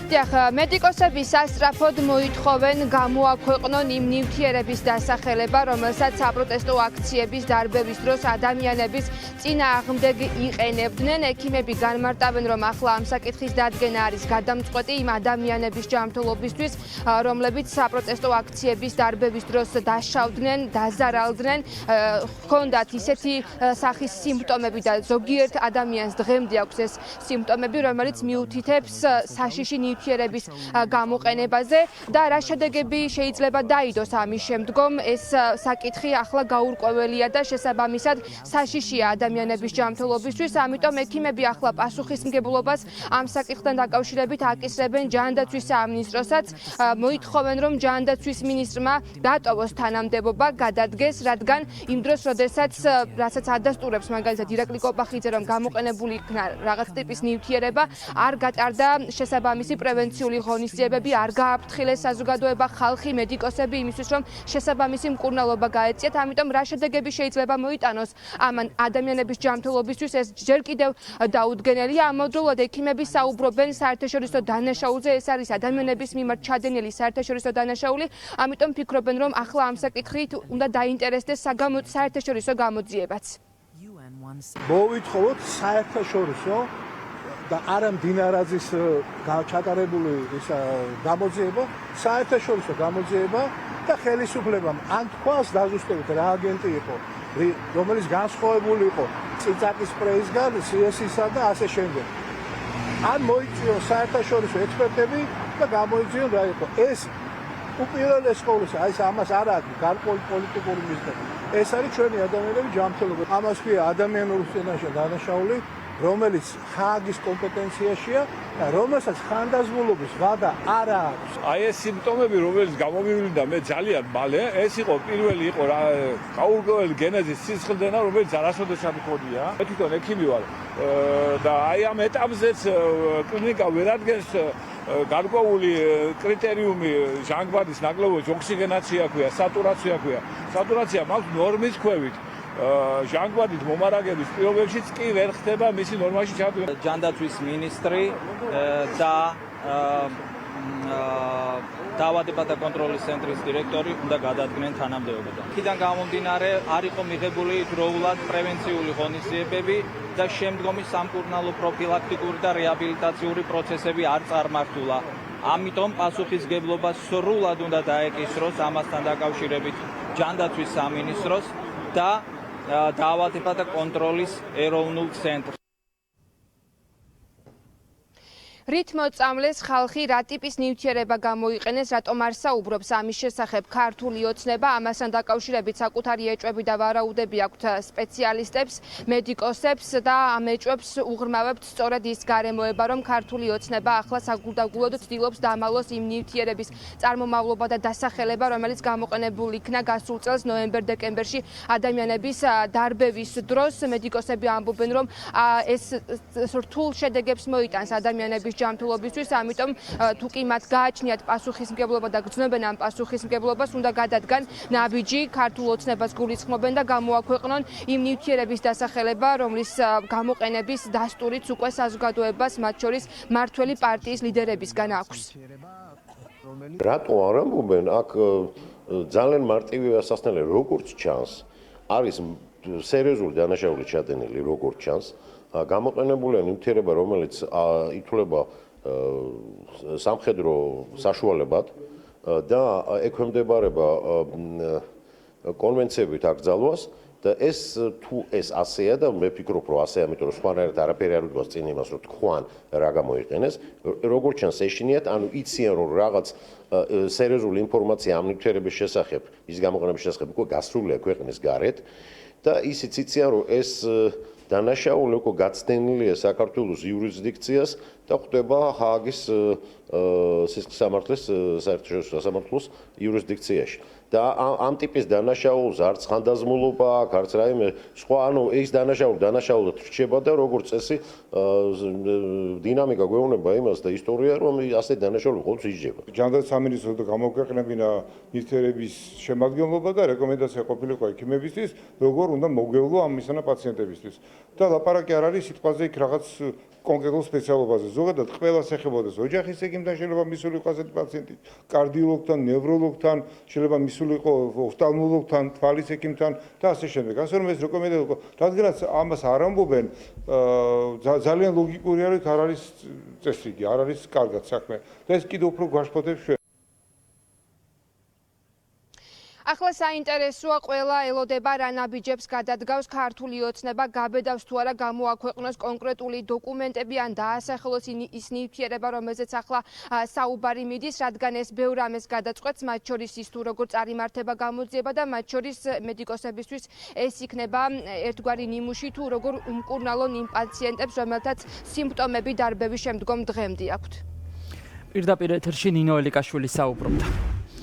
დიახ, მედიკოსები სასწრაფოდ მოითხოვენ გამოაქვეყნონ იმ ნივთიერების დასახელება, რომელსაც საპროტესტო აქციების დარბევის დროს ადამიანების წინააღმდეგ იყენებდნენ. ექიმები განმარტავენ, რომ ახლა ამ საკითხის დადგენა არის გადამწყვეტი იმ ადამიანების ჯანმრთელობისთვის, რომლებიც საპროტესტო აქციების დარბევის დროს დაშავდნენ, დაზარალდნენ, ჰქონდათ ისეთი სახის სიმპტომები და ზოგიერთ ადამიანს დღემდე აქვს ეს სიმპტომები, რომელიც მიუთითებს საშიში ნივთიერების გამოყენებაზე და რა შედეგები შეიძლება დაიდოს ამის შემდგომ. ეს საკითხი ახლა გაურკვეველია და შესაბამისად საშიშია ადამიანების ჯანმრთელობისთვის, ამიტომ ექიმები ახლა პასუხისმგებლობას ამ საკითხთან დაკავშირებით აკისრებენ ჯანდაცვის სამინისტროსაც. მოითხოვენ, რომ ჯანდაცვის მინისტრმა დატოვოს თანამდებობა, გადადგეს, რადგან იმ დროს, როდესაც რასაც ადასტურებს მაგალითად ირაკლი კოპახიძე, რომ გამოყენებული იქნა რაღაც ტიპის ნივთიერება, არ გატარდა შესაბამისი პრევენციული ღონისძიებები, არ გააფრთხილეს საზოგადოება, ხალხი, მედიკოსები იმისთვის, რომ შესაბამისი მკურნალობა გაეწიათ. ამიტომ რა შედეგები შეიძლება მოიტანოს ამ ადამიანების ჯანმრთელობისთვის, ეს ჯერ კიდევ დაუდგენელია. ამავდროულად ექიმები საუბრობენ საერთაშორისო დანაშაულზე, ეს არის ადამიანების მიმართ ჩადენილი საერთაშორისო დანაშაული, ამიტომ ფიქრობენ, რომ ახლა ამ საკითხით უნდა დაინტერესდეს საერთაშორისო გამოძიებაც. მოვითხოვოთ საერთაშორისო და არა მდინარაძის ჩატარებული გამოძიება, საერთაშორისო გამოძიება და ხელისუფლებამ ან თქვას დაზუსტებით რა აგენტი იყო, რომელიც განსხვავებული იყო წიწაკის სპრეისგან, CS-ისა და ასე შემდეგ. ან მოიწვიონ საერთაშორისო ექსპერტები და გამოიწვიონ რა იყო. ეს უპირველეს ყოვლისა, აი ამას არ აქვს გარკვეული პოლიტიკური მიზნები. ეს არის ჩვენი ადამიანების ჯანმრთელობა. ამას ქვია ადამიანური წინაშე დანაშაული, რომელიც ჰააგის კომპეტენციაშია და რომელსაც ხანდაზმულობის ვადა არ აქვს. აი ეს სიმპტომები, რომელიც გამომივლინდა მე ძალიან მალე, ეს იყო პირველი იყო რა გაურკვეველი გენეზის სისხლდენა, რომელიც არასოდეს არ მქონია. მე თვითონ ექიმი ვარ და აი ამ ეტაპზეც კლინიკა ვერ ადგენს გარკვეული კრიტერიუმი ჟანგბადის ნაკლებობის ოქსიგენაცია ქვია, სატურაცია ქვია. სატურაცია მაქვს ნორმის ქვევით. ჟანგბადის მომარაგების პირობებშიც კი ვერ ხდება მისი ნორმაში ჩადენა. ჯანდაცვის მინისტრი და დაავადებათა კონტროლის ცენტრის დირექტორი უნდა გადადგნენ თანამდებობიდან. იქიდან გამომდინარე არ იყო მიღებული დროულად პრევენციული ღონისძიებები და შემდგომი სამკურნალო პროფილაქტიკური და რეაბილიტაციური პროცესები არ წარმართულა. ამიტომ პასუხისმგებლობა სრულად უნდა დაეკისროს ამასთან დაკავშირებით ჯანდაცვის სამინისტროს და დაავადებათა კონტროლის ეროვნულ ცენტრს. რით მოწამლეს ხალხი რა ტიპის ნივთიერება გამოიყენეს, რატომ არ საუბრობს ამის შესახებ ქართული ოცნება, ამასთან დაკავშირებით საკუთარი ეჭვები და ვარაუდები აქვთ სპეციალისტებს, მედიკოსებს და ამ ეჭვებს უღრმავებთ სწორედ ის გარემოება, რომ ქართული ოცნება ახლა საგულდაგულოდ ცდილობს დამალოს იმ ნივთიერების წარმომავლობა და დასახელება, რომელიც გამოყენებული იქნა გასულ წელს ნოემბერ-დეკემბერში ადამიანების დარბევის დროს. მედიკოსები ამბობენ, რომ ეს რთულ შედეგებს მოიტანს ადამიანების ჯანმრთელობისთვის, ამიტომ თუ კი მათ გააჩნიათ პასუხისმგებლობა და გრძნობენ ამ პასუხისმგებლობას, უნდა გადადგან ნაბიჯი, ქართულ ოცნებას გულისხმობენ და გამოაქვეყნონ იმ ნივთიერების დასახელება, რომლის გამოყენების დასტურიც უკვე საზოგადოებას, მათ შორის მმართველი პარტიის ლიდერებისგან აქვს. რატო არ ამბობენ, აქ ძალიან მარტივი ასახსნელი, როგორც ჩანს, არის სერიოზული დანაშაული ჩადენილი, როგორც ჩანს. გამოყენებულია ნივთიერება, რომელიც ითვლება სამხედრო საშუალებად და ექვემდებარება კონვენციებით აკრძალვას და ეს თუ ეს ასეა და მე ვფიქრობ, რომ ასეა, იმიტომ რომ სხვანაირად არაფერი არ უდგას წინ იმას, რომ თქვან რა გამოიყენეს, როგორც ჩანს ეშინიათ, ანუ იციან, რომ რაღაც სერიოზული ინფორმაცია ამ ნივთიერების შესახებ, ის გამოყენების შესახებ უკვე გასრულია ქვეყნის გარეთ და ისიც იციან, რომ ეს დანაშაული უკვე გაცდენილია საქართველოს იურისდიქციას და ხვდება ჰააგის სისხლის სამართლის საერთაშორისო სასამართლოს იურისდიქციაში. და ამ ტიპის დანაშაულს არც ხანდაზმულობა აქვს, არც რაიმე სხვა, ანუ ეს დანაშაულად რჩება და როგორც წესი დინამიკა გვეუბნება იმას და ისტორია, რომ ასეთი დანაშაული ყოველთვის იჯდება. ჯანდაცვის სამინისტროს გამოქვეყნებინა ნივთიერების შემადგენლობა და რეკომენდაცია ყოფილიყო ექიმებისთვის, როგორ უნდა მოგვევლო ამ მისანა პაციენტებისთვის. და ლაპარაკი არ არის სიტყვაზე იქ რაღაც კონკრეტულ სპეციალობაზე. ზოგადად ყველას ეხებოდეს ოჯახის ექიმთან შეიძლება მისულიყო ასეთი პაციენტი, კარდიოლოგთან, ნევროლოგთან, შეიძლება მისულიყო ოფთალმოლოგთან, თვალის ექიმთან და ასე შემდეგ. ასე რომ ეს რეკომენდაცია, რადგანაც ამას არ ამბობენ, ძალიან ლოგიკური არის, არ არის წესრიგი, არ არის კარგად საქმე. და ეს კიდევ უფრო გვაშფოთებს ჩვენ. ახლა საინტერესოა ყველა ელოდება რა ნაბიჯებს გადადგავს ქართული ოცნება გაბედავს თუ არა გამოაქვეყნოს კონკრეტული დოკუმენტები ან დაასახელოს ის ნივთიერება რომელზეც ახლა საუბარი მიდის რადგან ეს ბევრ ამას გადაწყვეტს მათ შორის ის თუ როგორ წარიმართება გამოძიება და მათ შორის მედიკოსებისთვის ეს იქნება ერთგვარი ნიმუში თუ როგორ უმკურნალონ იმ პაციენტებს რომელთაც სიმპტომები დარბევის შემდგომ დღემდე აქვთ პირდაპირ ეთერში ნინო ელიკაშვილი საუბრობდა